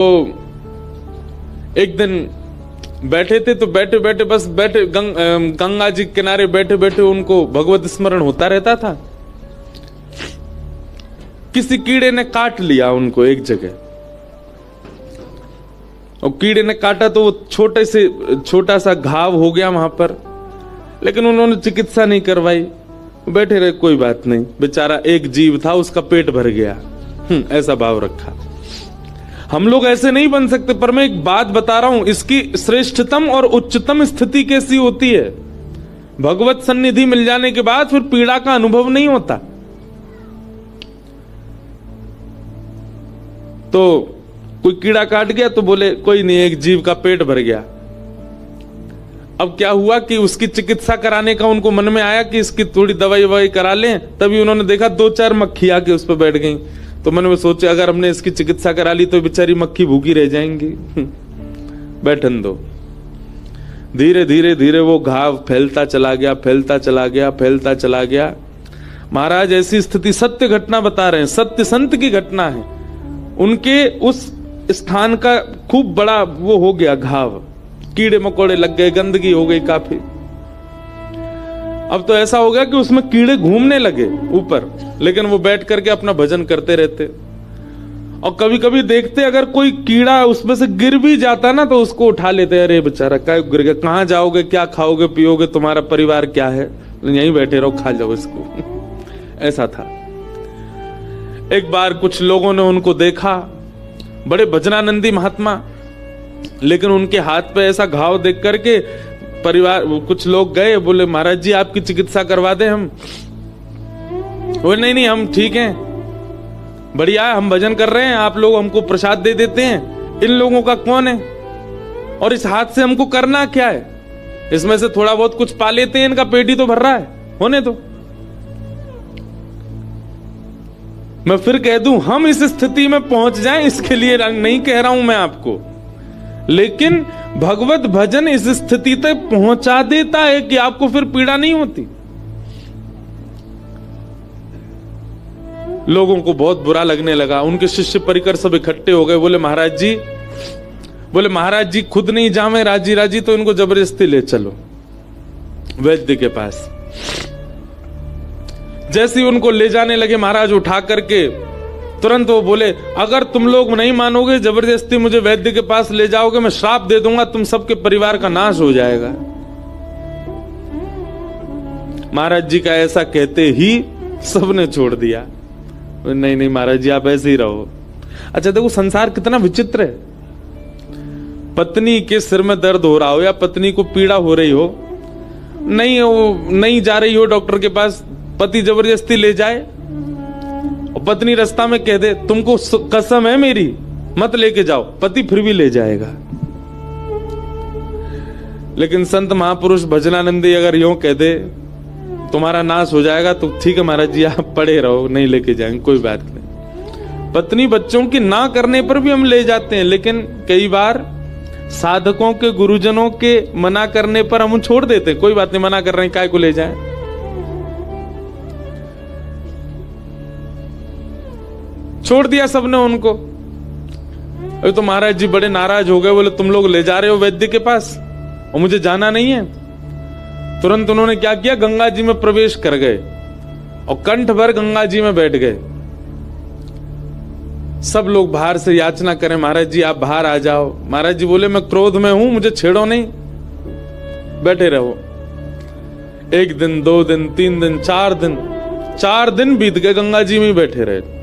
तो एक दिन बैठे थे तो बैठे बैठे बस बैठे गंगा जी के किनारे बैठे बैठे उनको भगवत स्मरण होता रहता था। किसी कीड़े ने काट लिया उनको एक जगह, और कीड़े ने काटा तो वो छोटा सा घाव हो गया वहां पर, लेकिन उन्होंने चिकित्सा नहीं करवाई, बैठे रहे, कोई बात नहीं, बेचारा एक जीव था, उसका पेट भर गया। ऐसा भाव रखा। हम लोग ऐसे नहीं बन सकते, पर मैं एक बात बता रहा हूं, इसकी श्रेष्ठतम और उच्चतम स्थिति कैसी होती है? भगवत सन्निधि मिल जाने के बाद फिर पीड़ा का अनुभव नहीं होता। तो कोई कीड़ा काट गया तो बोले कोई नहीं, एक जीव का पेट भर गया। अब क्या हुआ कि उसकी चिकित्सा कराने का उनको मन में आया कि इसकी थोड़ी दवाई ववाई करा लें, तभी उन्होंने देखा 2-4 मक्खी आके उस पर बैठ गई। तो मन में सोचे अगर हमने इसकी चिकित्सा करा ली तो बेचारी मक्खी भूखी रह जाएंगी, बैठन दो। धीरे धीरे धीरे वो घाव फैलता चला गया, फैलता चला गया, फैलता चला गया। महाराज ऐसी स्थिति, सत्य घटना बता रहे हैं, सत्य संत की घटना है। उनके उस स्थान का खूब बड़ा वो हो गया घाव, कीड़े मकोड़े लग गए, गंदगी हो गई काफी। अब तो ऐसा हो गया कि उसमें कीड़े घूमने लगे ऊपर, लेकिन वो बैठ करके अपना भजन करते रहते। और कभी कभी देखते अगर कोई कीड़ा उसमें से गिर भी जाता ना तो उसको उठा लेते, अरे बेचारा क्या गिर गया, कहां जाओगे, क्या खाओगे पियोगे, तुम्हारा परिवार क्या है, यहीं बैठे रहो, खा जाओ इसको। ऐसा था। एक बार कुछ लोगों ने उनको देखा, बड़े भजनानंदी महात्मा, लेकिन उनके हाथ पे ऐसा घाव देख करके परिवार कुछ लोग गए, बोले महाराज जी आपकी चिकित्सा करवा दें हम। बोले नहीं हम ठीक हैं, बढ़िया है, हम भजन कर रहे हैं, आप लोग हमको प्रसाद दे देते हैं, इन लोगों का कौन है और इस हाथ से हमको करना क्या है, इसमें से थोड़ा बहुत कुछ पा लेते हैं, इनका पेट ही तो भर रहा है, होने दो। मैं फिर कह दूं, हम इस स्थिति में पहुंच जाएं इसके लिए नहीं कह रहा हूं मैं आपको, लेकिन भगवत भजन इस स्थिति तक पहुंचा देता है कि आपको फिर पीड़ा नहीं होती। लोगों को बहुत बुरा लगने लगा। उनके शिष्य परिकर सब इकट्ठे हो गए, बोले महाराज जी खुद नहीं जावे राजी राजी तो इनको जबरदस्ती ले चलो वैद्य के पास। जैसे ही उनको ले जाने लगे महाराज उठा करके, तुरंत वो बोले अगर तुम लोग नहीं मानोगे, जबरदस्ती मुझे वैद्य के पास ले जाओगे, मैं श्राप दे दूंगा, तुम सबके परिवार का नाश हो जाएगा। महाराज जी का ऐसा कहते ही सबने छोड़ दिया। नहीं महाराज जी आप ऐसे ही रहो। अच्छा देखो संसार कितना विचित्र है। पत्नी के सिर में दर्द हो रहा हो या पत्नी को पीड़ा हो रही हो, नहीं जा रही हो डॉक्टर के पास, पति जबरदस्ती ले जाए और पत्नी रास्ता में कह दे तुमको कसम है मेरी मत लेके जाओ, पति फिर भी ले जाएगा। लेकिन संत महापुरुष भजनानंदी अगर यूं कह दे तुम्हारा नाश हो जाएगा, तो ठीक है महाराज जी आप पड़े रहो, नहीं लेके जाएंगे, कोई बात नहीं। पत्नी बच्चों की ना करने पर भी हम ले जाते हैं, लेकिन कई बार साधकों के गुरुजनों के मना करने पर हम छोड़ देते हैं, कोई बात नहीं मना कर रहे हैं काय को ले जाएं। छोड़ दिया सबने उनको। अभी तो महाराज जी बड़े नाराज हो गए, बोले तुम लोग ले जा रहे हो वैद्य के पास और मुझे जाना नहीं है। तुरंत उन्होंने क्या किया, गंगा जी में प्रवेश कर गए और कंठ भर गंगा जी में बैठ गए। सब लोग बाहर से याचना करें महाराज जी आप बाहर आ जाओ। महाराज जी बोले मैं क्रोध में हूं, मुझे छेड़ो नहीं, बैठे रहो। 1 दिन 2 दिन 3 दिन 4 दिन बीत गए, गंगा जी में बैठे रहे।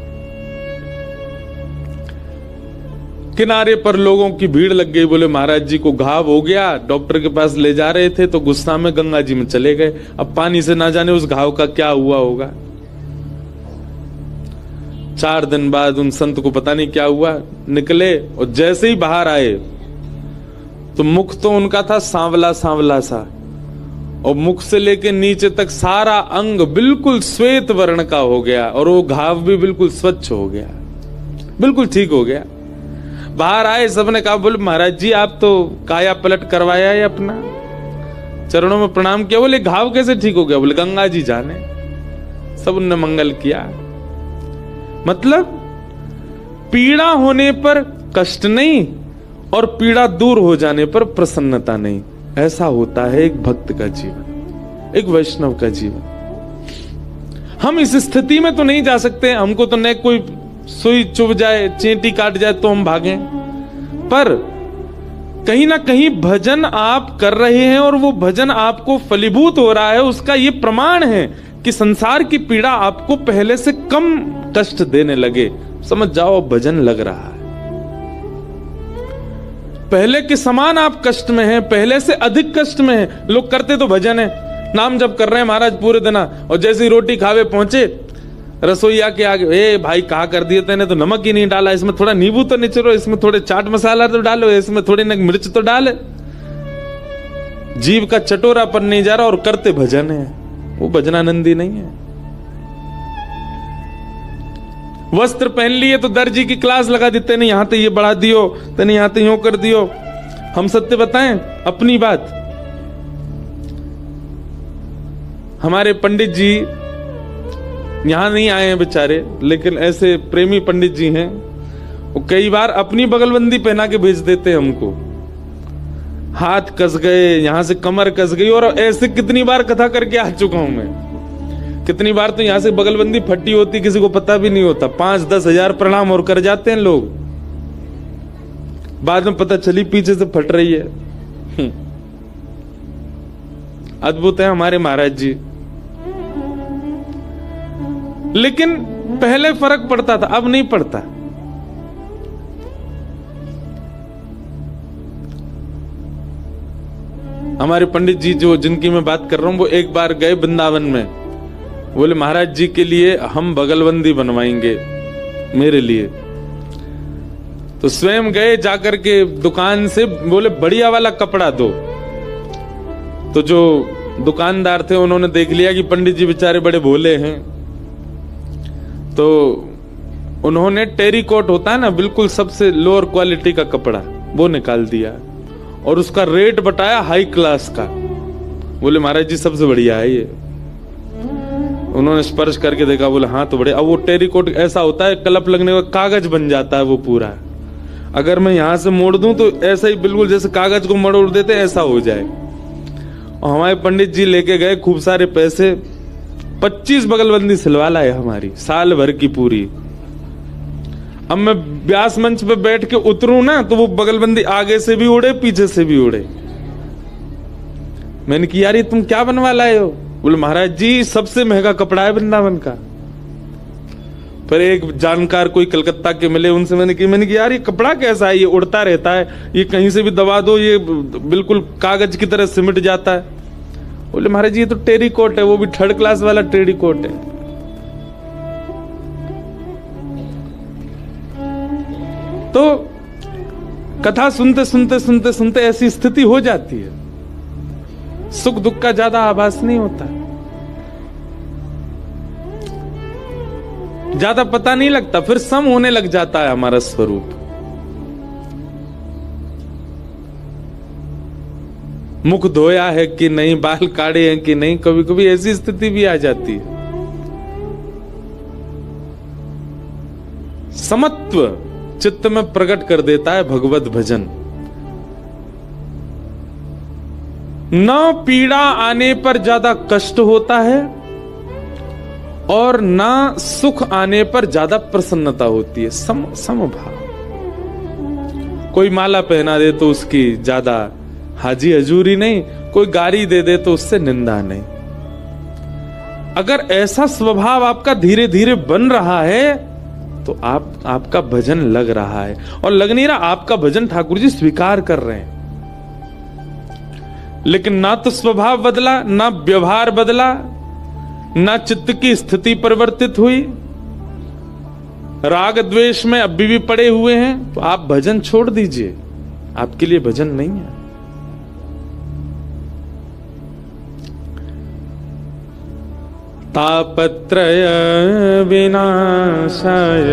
किनारे पर लोगों की भीड़ लग गई, बोले महाराज जी को घाव हो गया, डॉक्टर के पास ले जा रहे थे तो गुस्सा में गंगा जी में चले गए। अब पानी से ना जाने उस घाव का क्या हुआ होगा। 4 दिन बाद उन संत को पता नहीं क्या हुआ, निकले और जैसे ही बाहर आए तो मुख तो उनका था सांवला सांवला सा, और मुख से लेके नीचे तक सारा अंग बिल्कुल श्वेत वर्ण का हो गया, और वो घाव भी बिल्कुल स्वच्छ हो गया, बिल्कुल ठीक हो गया। बाहर आए, सबने कहा बोले महाराज जी आप तो काया पलट करवाया है अपना, चरणों में प्रणाम किया। बोले घाव कैसे ठीक हो गया? बोले गंगा जी जाने। सब उनने मंगल किया। मतलब पीड़ा होने पर कष्ट नहीं और पीड़ा दूर हो जाने पर प्रसन्नता नहीं। ऐसा होता है एक भक्त का जीवन, एक वैष्णव का जीवन। हम इस स्थिति में तो नहीं जा सकते, हमको तो न कोई सुई चुभ जाए, चींटी काट जाए तो हम भागें, पर कहीं ना कहीं भजन आप कर रहे हैं और वो भजन आपको फलीभूत हो रहा है, उसका ये प्रमाण है कि संसार की पीड़ा आपको पहले से कम कष्ट देने लगे। समझ जाओ भजन लग रहा है। पहले के समान आप कष्ट में हैं, पहले से अधिक कष्ट में हैं। लोग करते तो भजन है, नाम जप कर रहे हैं महाराज पूरे दिन, और जैसे ही रोटी खावे पहुंचे रसोईया के आगे, ए भाई कहा कर दिए तेने तो नमक ही नहीं डाला, इसमें थोड़ा नींबू तो निचरो, इसमें थोड़े चाट मसाला तो डालो, इसमें थोड़ी न मिर्च तो डाले। जीव का चटोरापन नहीं जा रहा और करते भजन है, वो भजनानंदी नहीं है। वस्त्र पहन लिए तो दर्जी की क्लास लगा देते, नहीं यहां तो ये बढ़ा दियो, तेने यहां तो यूं कर दियो। हम सत्य बताएं अपनी बात, हमारे पंडित जी यहां नहीं आए हैं बेचारे, लेकिन ऐसे प्रेमी पंडित जी हैं, वो कई बार अपनी बगलबंदी पहना के भेज देते हैं हमको। हाथ कस गए, यहां से कमर कस गई, और ऐसे कितनी बार कथा करके आ चुका हूं मैं। कितनी बार तो यहां से बगलबंदी फटी होती, किसी को पता भी नहीं होता, 5-10 हजार प्रणाम और कर जाते हैं लोग, बाद में पता चली पीछे से फट रही है। अद्भुत है हमारे महाराज जी। लेकिन पहले फर्क पड़ता था, अब नहीं पड़ता। हमारे पंडित जी जो जिनकी मैं बात कर रहा हूं, वो एक बार गए वृंदावन में, बोले महाराज जी के लिए हम बगलबंदी बनवाएंगे मेरे लिए। तो स्वयं गए जाकर के दुकान से, बोले बढ़िया वाला कपड़ा दो। तो जो दुकानदार थे उन्होंने देख लिया कि पंडित जी बेचारे बड़े भोले हैं, तो उन्होंने टेरिकॉट होता है ना, बिल्कुल सबसे लोअर क्वालिटी का कपड़ा, वो निकाल दिया और उसका रेट बताया हाई क्लास का। बोले महाराज जी सबसे बढ़िया है ये। उन्होंने स्पर्श करके देखा, बोले हाँ तो बड़े। अब वो टेरिकॉट ऐसा होता है, कलप लगने का कागज बन जाता है वो पूरा। अगर मैं यहां से मोड़ दूं तो ऐसा ही बिल्कुल जैसे कागज को मरोड़ देते ऐसा हो जाए। और हमारे पंडित जी लेके गए खूब सारे पैसे, 25 बगलबंदी सिलवा लाए हमारी, साल भर की पूरी। अब मैं व्यास मंच पे बैठ के उतरूं ना, तो वो बगलबंदी आगे से भी उड़े, पीछे से भी उड़े। मैंने कहा यार ये तुम क्या बनवा लाए हो? बोले महाराज जी सबसे महंगा कपड़ा है वृंदावन का। पर एक जानकार कोई कलकत्ता के मिले, उनसे मैंने कहा यार ये कपड़ा कैसा है, ये उड़ता रहता है, ये कहीं से भी दबा दो ये बिल्कुल कागज की तरह सिमट जाता है। बोले महाराज जी ये तो टेरिकॉट है, वो भी 3rd क्लास वाला टेरिकॉट है। तो कथा सुनते सुनते सुनते सुनते ऐसी स्थिति हो जाती है, सुख दुख का ज्यादा आभास नहीं होता, ज्यादा पता नहीं लगता, फिर सम होने लग जाता है हमारा स्वरूप। मुख धोया है कि नहीं, बाल काटे हैं कि नहीं, कभी कभी ऐसी स्थिति भी आ जाती है। समत्व चित्त में प्रकट कर देता है भगवत भजन। न पीड़ा आने पर ज्यादा कष्ट होता है और न सुख आने पर ज्यादा प्रसन्नता होती है। समभाव। कोई माला पहना दे तो उसकी ज्यादा हाजी हजूरी नहीं, कोई गारी दे दे तो उससे निंदा नहीं। अगर ऐसा स्वभाव आपका धीरे धीरे बन रहा है तो आपका भजन लग रहा है, और लग नहीं रहा आपका भजन ठाकुर जी स्वीकार कर रहे हैं। लेकिन ना तो स्वभाव बदला, ना व्यवहार बदला, ना चित्त की स्थिति परिवर्तित हुई, राग द्वेष में अभी भी पड़े हुए हैं, तो आप भजन छोड़ दीजिए, आपके लिए भजन नहीं है। तापत्रय विनाशाय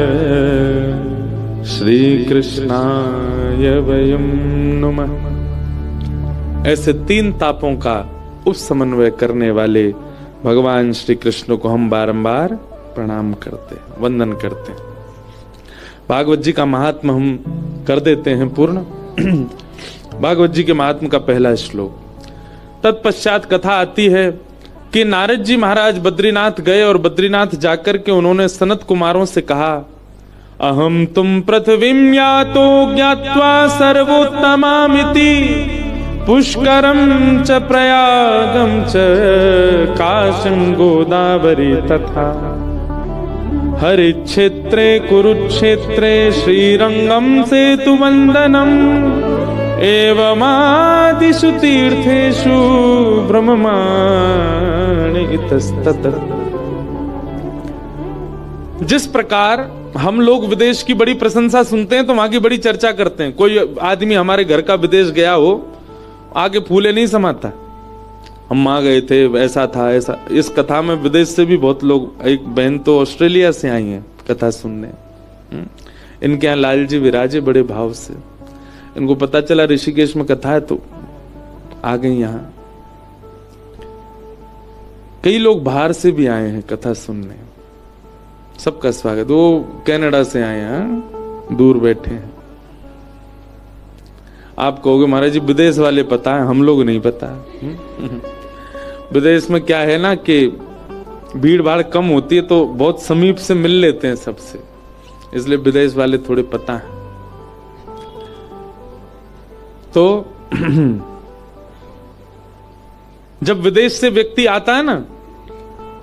श्री कृष्णाय वयं नुमः। ऐसे 3 तापों का उपसमन्वय करने वाले भगवान श्री कृष्ण को हम बारंबार प्रणाम करते हैं, वंदन करते हैं। भागवत जी का महात्मा हम कर देते हैं पूर्ण। भागवत जी के महात्म का पहला श्लोक। तत्पश्चात कथा आती है कि नारद जी महाराज बद्रीनाथ गए और बद्रीनाथ जाकर के उन्होंने सनत कुमारों से कहा, अहम तुम पृथ्वीं यातो ज्ञात्वा सर्वोत्तमामिति पुष्करम च प्रयागम च काशं गोदावरी तथा हरिक्षेत्रे कुरुक्षेत्रे श्रीरंगम सेतुवंदनम एवमादिषु तीर्थेषु ब्रह्माणि इतस्ततः। जिस प्रकार हम लोग विदेश की बड़ी प्रशंसा सुनते हैं तो वहां की बड़ी चर्चा करते हैं। कोई आदमी हमारे घर का विदेश गया हो, आगे फूले नहीं समाता, हम वहां गए थे, ऐसा था ऐसा। इस कथा में विदेश से भी बहुत लोग, एक बहन तो ऑस्ट्रेलिया से आई है कथा सुनने। इनके यहाँ लाल जी विराजे बड़े भाव से। इनको पता चला ऋषिकेश में कथा है तो आ गई यहां। कई लोग बाहर से भी आए हैं कथा सुनने, सबका स्वागत। वो कनाडा से आए हैं, दूर बैठे हैं। आप कहोगे महाराज जी विदेश वाले पता है, हम लोग नहीं पता। विदेश में क्या है ना कि भीड़ भाड़ कम होती है तो बहुत समीप से मिल लेते हैं सबसे, इसलिए विदेश वाले थोड़े पता है। तो जब विदेश से व्यक्ति आता है ना,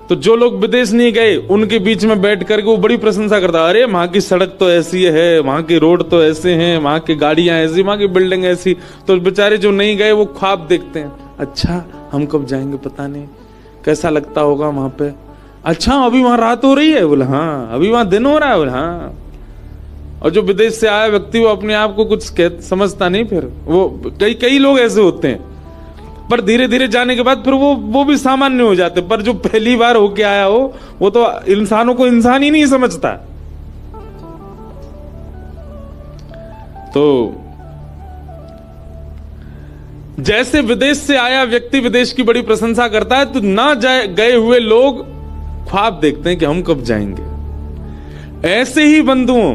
तो जो लोग विदेश नहीं गए उनके बीच में बैठ करके वो बड़ी प्रशंसा करता है, अरे वहां की सड़क तो ऐसी है, वहां की रोड तो ऐसे हैं, वहां की गाड़ियां ऐसी, वहां की बिल्डिंग ऐसी। तो बेचारे जो नहीं गए वो ख्वाब देखते हैं, अच्छा हम कब जाएंगे, पता नहीं कैसा लगता होगा वहां पे। अच्छा अभी वहां रात हो रही है, बोला हाँ। अभी वहां दिन हो रहा है, बोला हाँ। और जो विदेश से आया व्यक्ति वो अपने आप को कुछ समझता नहीं, फिर वो कई लोग ऐसे होते हैं, पर धीरे धीरे जाने के बाद फिर वो भी सामान्य हो जाते। पर जो पहली बार होके आया हो वो तो इंसानों को इंसान ही नहीं समझता। तो जैसे विदेश से आया व्यक्ति विदेश की बड़ी प्रशंसा करता है, तो ना गए हुए लोग ख्वाब देखते हैं कि हम कब जाएंगे। ऐसे ही बंधुओं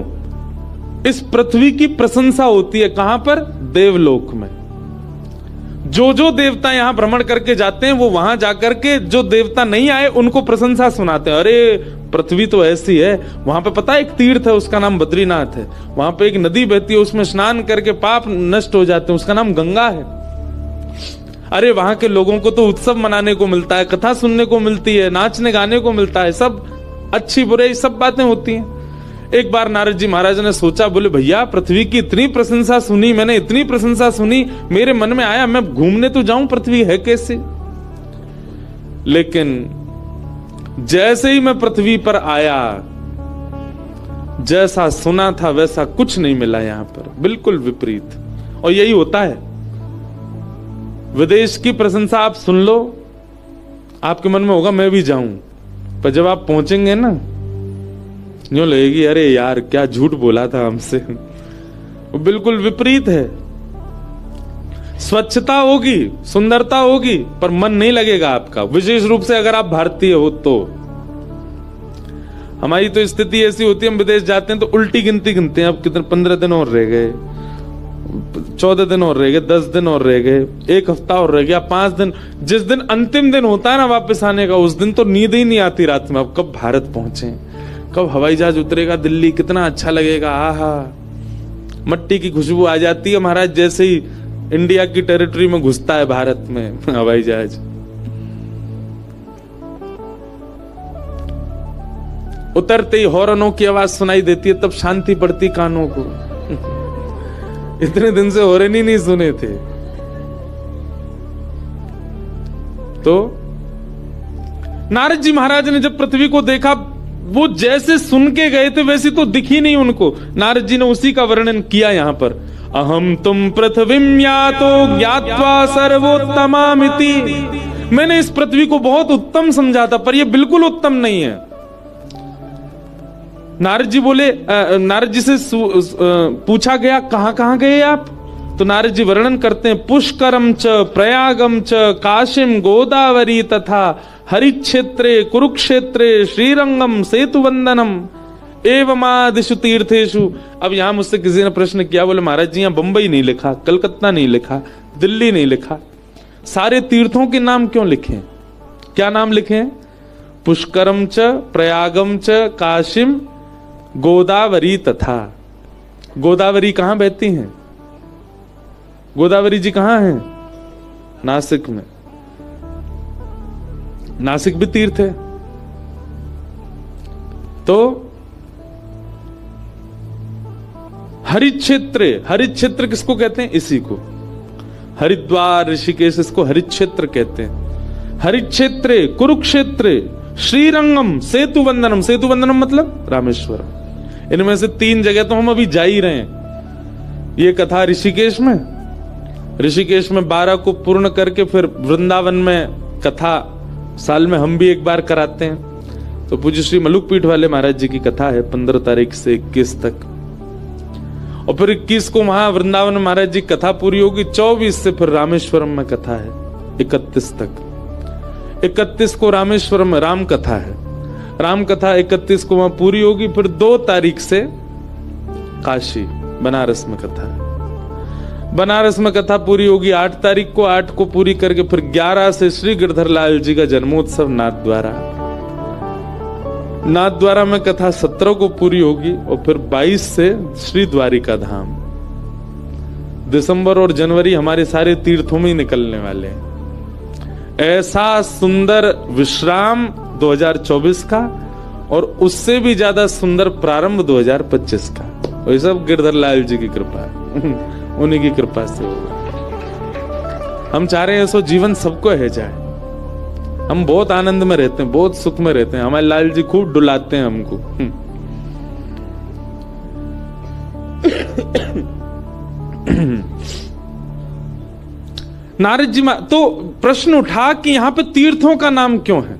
इस पृथ्वी की प्रशंसा होती है, कहां पर? देवलोक में। जो देवता यहां भ्रमण करके जाते हैं वो वहां जाकर के जो देवता नहीं आए उनको प्रशंसा सुनाते हैं। अरे पृथ्वी तो ऐसी है, वहां पे पता है एक तीर्थ है उसका नाम बद्रीनाथ है, वहां पे एक नदी बहती है, उसमें स्नान करके पाप नष्ट हो जाते हैं, उसका नाम गंगा है। अरे वहां के लोगों को तो उत्सव मनाने को मिलता है, कथा सुनने को मिलती है, नाचने गाने को मिलता है, सब अच्छी बुरे सब बातें होती हैं। एक बार नारद जी महाराज ने सोचा, बोले भैया पृथ्वी की इतनी प्रशंसा सुनी मैंने, इतनी प्रशंसा सुनी, मेरे मन में आया मैं घूमने तो जाऊं पृथ्वी है कैसे। लेकिन जैसे ही मैं पृथ्वी पर आया, जैसा सुना था वैसा कुछ नहीं मिला यहां पर, बिल्कुल विपरीत। और यही होता है, विदेश की प्रशंसा आप सुन लो, आपके मन में होगा मैं भी जाऊं, पर जब आप पहुंचेंगे ना, यूं लगेगी अरे यार क्या झूठ बोला था हमसे। वो बिल्कुल विपरीत है। स्वच्छता होगी, सुंदरता होगी, पर मन नहीं लगेगा आपका, विशेष रूप से अगर आप भारतीय हो तो। हमारी तो स्थिति ऐसी होती है, हम विदेश जाते हैं तो उल्टी गिनती गिनते हैं, अब कितने 15 दिन और रह गए, 14 दिन और रह गए, 10 दिन और रह गए, 1 हफ्ता और रह गया, 5 दिन। जिस दिन अंतिम दिन होता है ना वापस आने का, उस दिन तो नींद ही नहीं आती रात में, अब कब भारत पहुंचे, कब हवाई जहाज उतरेगा दिल्ली, कितना अच्छा लगेगा। आहा, मट्टी की खुशबू आ जाती है महाराज जैसे ही इंडिया की टेरिटरी में घुसता है भारत में हवाई जहाज। उतरते ही हॉर्नों की आवाज सुनाई देती है, तब शांति पड़ती कानों को। इतने दिन से हॉर्न ही नहीं सुने थे। तो नारद जी महाराज ने जब पृथ्वी को देखा, वो जैसे सुन के गए थे वैसी तो दिखी नहीं उनको। नारद जी ने उसी का वर्णन किया यहां पर, अहम तुम पृथ्वीं यातो ज्ञात्वा सर्वोत्तमामिति। मैंने इस पृथ्वी को बहुत उत्तम समझा था, पर यह बिल्कुल उत्तम नहीं है। नारद जी बोले, नारद जी से पूछा गया कहां कहां गए आप, तो नारद जी वर्णन करते हैं, पुष्करम च प्रयागम च काशीम गोदावरी तथा हरिक्षेत्रे कुरुक्षेत्रे श्रीरंगम सेतुवंदनम एवमादिषु तीर्थेषु। अब यहां मुझसे किसी ने प्रश्न किया, बोले महाराज जी, यहां बंबई नहीं लिखा, कलकत्ता नहीं लिखा, दिल्ली नहीं लिखा, सारे तीर्थों के नाम क्यों लिखे? क्या नाम लिखे? पुष्करम च, प्रयागम च, काशिम, गोदावरी तथा। गोदावरी कहां बहती हैं? गोदावरी जी कहां हैं? नासिक में। नासिक भी तीर्थ है। तो हरिक्षेत्र, हरिक्षेत्र किसको कहते हैं? इसी को हरिद्वार, ऋषिकेश, इसको हरिक्षेत्र कहते हैं। हरिक्षेत्र, कुरुक्षेत्र, श्रीरंगम, सेतु वंदनम। सेतु वंदनम मतलब रामेश्वरम। इनमें से 3 जगह तो हम अभी जा ही रहे हैं। ये कथा ऋषिकेश में, ऋषिकेश में 12 को पूर्ण करके फिर वृंदावन में कथा साल में हम भी एक बार कराते हैं। तो पूज्य श्री मलुकपीठ वाले महाराज जी की कथा है 15 तारीख से 21 तक, और फिर 21 को वहां वृंदावन में महाराज जी कथा पूरी होगी। 24 से फिर रामेश्वरम में कथा है 31 तक। 31 को रामेश्वरम में राम कथा है, राम कथा 31 को वहां पूरी होगी। फिर 2 तारीख से काशी बनारस में कथा है, बनारस में कथा पूरी होगी 8 तारीख को। 8 को पूरी करके फिर 11 से श्री गिरधर लाल जी का जन्मोत्सव नाथद्वारा, नाथद्वारा में कथा 17 को पूरी होगी। और फिर 22 से श्री द्वारिका धाम। दिसंबर और जनवरी हमारे सारे तीर्थों में ही निकलने वाले हैं। ऐसा सुंदर विश्राम 2024 का, और उससे भी ज्यादा सुंदर प्रारंभ 2025 का। और ये सब गिरधर लाल जी की कृपा है, उन्हीं की कृपा से होगा। हम चाह रहे हैं ऐसा जीवन सबको है जाए। हम बहुत आनंद में रहते हैं, बहुत सुख में रहते हैं। हमारे लाल जी खूब डुलाते हैं हमको। नारद जी तो प्रश्न उठा कि यहां पे तीर्थों का नाम क्यों है?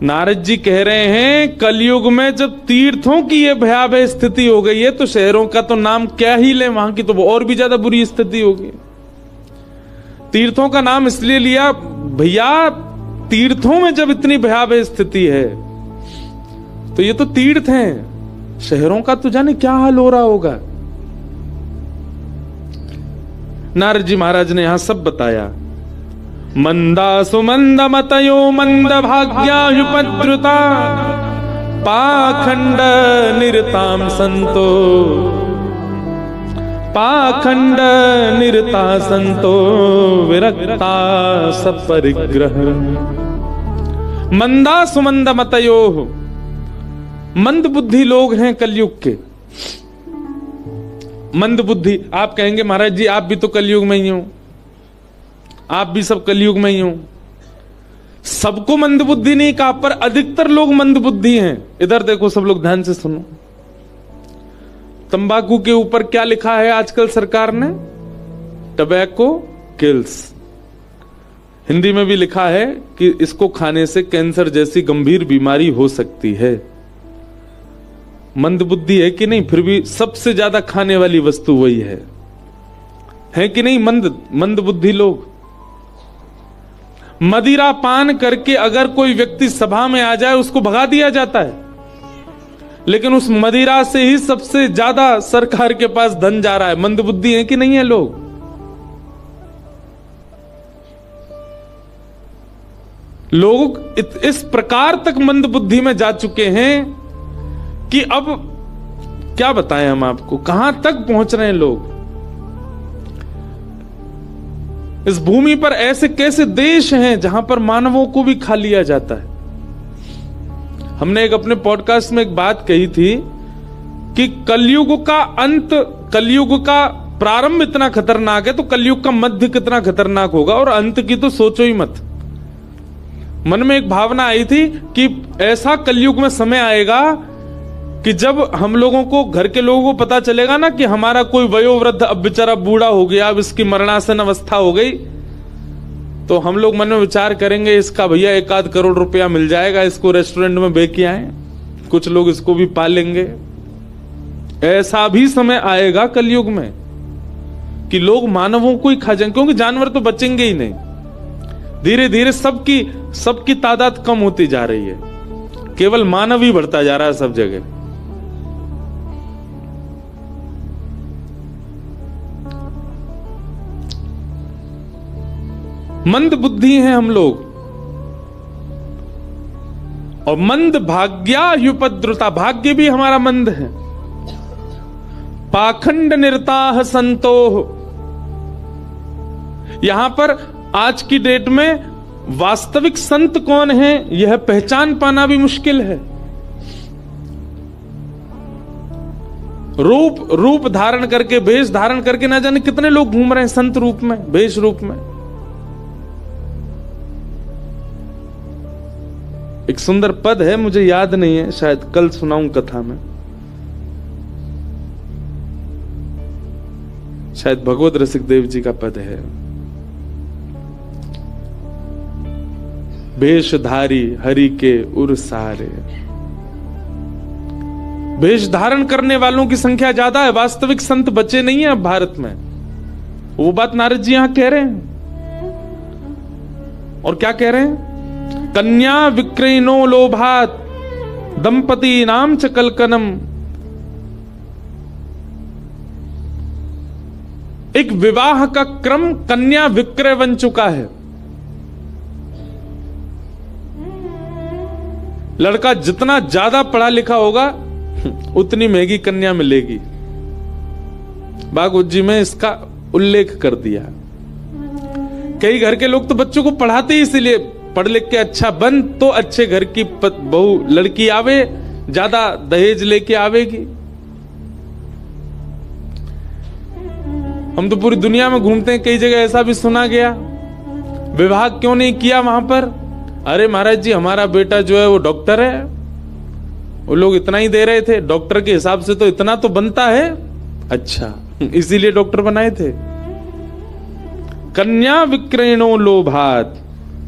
नारद जी कह रहे हैं कलयुग में जब तीर्थों की ये भयावह स्थिति हो गई है तो शहरों का तो नाम क्या ही ले, वहां की तो और भी ज्यादा बुरी स्थिति होगी। तीर्थों का नाम इसलिए लिया भैया, तीर्थों में जब इतनी भयावह स्थिति है तो ये तो तीर्थ हैं, शहरों का तो जाने क्या हाल हो रहा होगा। नारद जी महाराज ने यहां सब बताया। मंदा सुमंद मतयो मंद भाग्यायुपद्रुता पाखंड निरताम संतो, पाखंड निरता संतो विरक्ता सपरिग्रह। मंदा सुमंद मतयो, मंद बुद्धि लोग हैं कलयुग के। मंद बुद्धि, आप कहेंगे महाराज जी आप भी तो कलयुग में ही हो, आप भी सब कलयुग में ही हो। सबको मंद बुद्धि नहीं कहा, पर अधिकतर लोग मंद बुद्धि हैं। इधर देखो सब लोग ध्यान से सुनो। तंबाकू के ऊपर क्या लिखा है आजकल सरकार ने? Tobacco kills. हिंदी में भी लिखा है कि इसको खाने से कैंसर जैसी गंभीर बीमारी हो सकती है। मंद बुद्धि है कि नहीं? फिर भी सबसे ज्यादा खाने वाली वस्तु वही है कि नहीं? मंद बुद्धि लोग। मदिरा पान करके अगर कोई व्यक्ति सभा में आ जाए उसको भगा दिया जाता है, लेकिन उस मदिरा से ही सबसे ज्यादा सरकार के पास धन जा रहा है। मंद बुद्धि है कि नहीं है लोग? लोग इस प्रकार तक मंद बुद्धि में जा चुके हैं कि अब क्या बताएं हम आपको, कहां तक पहुंच रहे हैं लोग। इस भूमि पर ऐसे कैसे देश हैं जहां पर मानवों को भी खा लिया जाता है। हमने एक अपने पॉडकास्ट में एक बात कही थी कि कलयुग का अंत, कलयुग का प्रारंभ इतना खतरनाक है तो कलयुग का मध्य कितना खतरनाक होगा, और अंत की तो सोचो ही मत। मन में एक भावना आई थी कि ऐसा कलयुग में समय आएगा कि जब हम लोगों को, घर के लोगों को पता चलेगा ना कि हमारा कोई वयोवृद्ध अब बेचारा बूढ़ा हो गया, अब इसकी मरणासन अवस्था हो गई, तो हम लोग मन में विचार करेंगे इसका भैया 1-8 करोड़ रुपया मिल जाएगा, इसको रेस्टोरेंट में बेच आए, कुछ लोग इसको भी पालेंगे। ऐसा भी समय आएगा कलयुग में कि लोग मानवों को ही खा जाएंगे, क्योंकि जानवर तो बचेंगे ही नहीं। धीरे धीरे सबकी तादाद कम होती जा रही है। केवल मानव ही बढ़ता जा रहा है सब जगह। मंद बुद्धि हैं हम लोग, और मंद भाग्यायुपद्रुता, भाग्य भी हमारा मंद है। पाखंड निरताह संतोह, यहां पर आज की डेट में वास्तविक संत कौन है यह पहचान पाना भी मुश्किल है। रूप धारण करके, भेष धारण करके ना जाने कितने लोग घूम रहे हैं संत रूप में, भेष रूप में। एक सुंदर पद है, मुझे याद नहीं है, शायद कल सुनाऊं कथा में, शायद भगवत रसिक देव जी का पद है। भेषधारी हरि के उर सारे, भेष धारण करने वालों की संख्या ज्यादा है, वास्तविक संत बचे नहीं है अब भारत में। वो बात नारद जी यहां कह रहे हैं। और क्या कह रहे हैं? कन्या विक्रयणो लोभात दंपति नाम च कलकनम। एक विवाह का क्रम कन्या विक्रय बन चुका है। लड़का जितना ज्यादा पढ़ा लिखा होगा उतनी महंगी कन्या मिलेगी। भागवत जी में इसका उल्लेख कर दिया। कई घर के लोग तो बच्चों को पढ़ाते ही इसीलिए, पढ़ लिख के अच्छा बन तो अच्छे घर की बहू लड़की आवे, ज्यादा दहेज लेके आवेगी। हम तो पूरी दुनिया में घूमते हैं, कई जगह ऐसा भी सुना गया, विवाह क्यों नहीं किया वहां पर? अरे महाराज जी हमारा बेटा जो है वो डॉक्टर है, वो लोग इतना ही दे रहे थे, डॉक्टर के हिसाब से तो इतना तो बनता है। अच्छा, इसीलिए डॉक्टर बनाए थे। कन्या विक्रयणो लोभात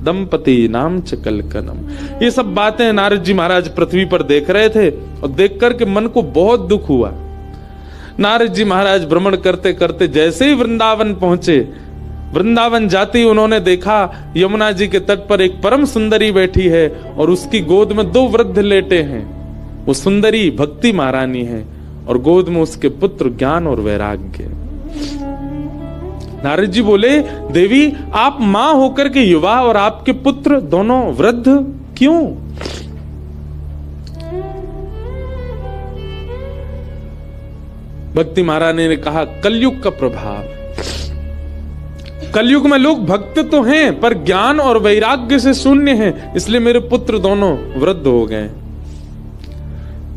दंपति नाम च कलकनम। ये सब बातें नारद जी महाराज पृथ्वी पर देख रहे थे और देख करके मन को बहुत दुख हुआ। नारद जी महाराज भ्रमण करते करते जैसे ही वृंदावन पहुंचे, वृंदावन जाते ही उन्होंने देखा यमुना जी के तट पर एक परम सुंदरी बैठी है और उसकी गोद में 2 वृद्ध लेटे हैं। वो सुंदरी भक्ति महारानी है और गोद में उसके पुत्र ज्ञान और वैराग्य। नारद जी बोले, देवी आप मां होकर के युवा और आपके पुत्र दोनों वृद्ध क्यों? भक्ति महारानी ने कहा, कलयुग का प्रभाव। कलयुग में लोग भक्त तो हैं पर ज्ञान और वैराग्य से शून्य हैं, इसलिए मेरे पुत्र दोनों वृद्ध हो गए।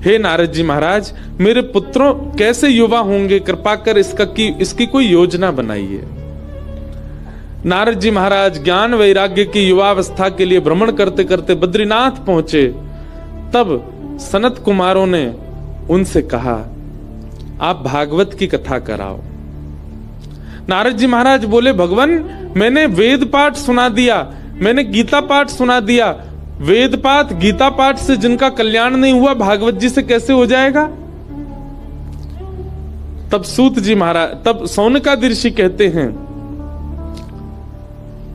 हे नारद जी महाराज, मेरे पुत्रों कैसे युवा होंगे? कृपा कर इसकी कोई योजना बनाइए। नारद जी महाराज ज्ञान वैराग्य की युवावस्था के लिए भ्रमण करते करते बद्रीनाथ पहुंचे। तब सनत कुमारों ने उनसे कहा, आप भागवत की कथा कराओ। नारद जी महाराज बोले, भगवान मैंने वेद पाठ सुना दिया, मैंने गीता पाठ सुना दिया। वेद पाठ गीता पाठ से जिनका कल्याण नहीं हुआ, भागवत जी से कैसे हो जाएगा? तब सूत जी महाराज, तब सौनकादि ऋषि कहते हैं,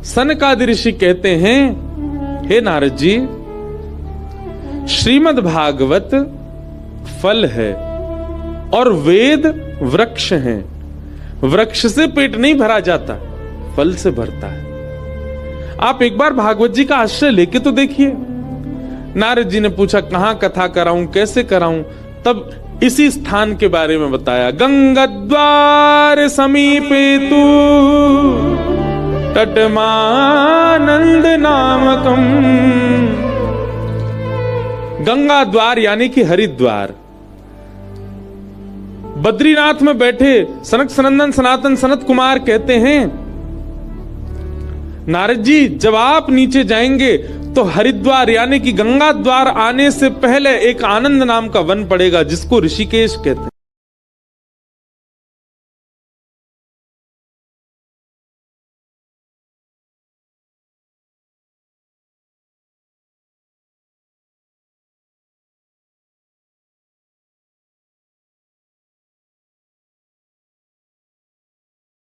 सनकादि ऋषि कहते हैं, हे नारद जी, श्रीमद् भागवत फल है और वेद वृक्ष हैं। वृक्ष से पेट नहीं भरा जाता, फल से भरता है। आप एक बार भागवत जी का आश्रय लेके तो देखिए। नारद जी ने पूछा, कहां कथा कराऊं, कैसे कराऊं? तब इसी स्थान के बारे में बताया। गंगाद्वार समीपे तु तटमानंद नामकम। गंगा द्वार यानी कि हरिद्वार। बद्रीनाथ में बैठे सनक सनंदन सनातन सनत कुमार कहते हैं, नारद जी जब आप नीचे जाएंगे तो हरिद्वार यानी कि गंगा द्वार आने से पहले एक आनंद नाम का वन पड़ेगा, जिसको ऋषिकेश कहते हैं।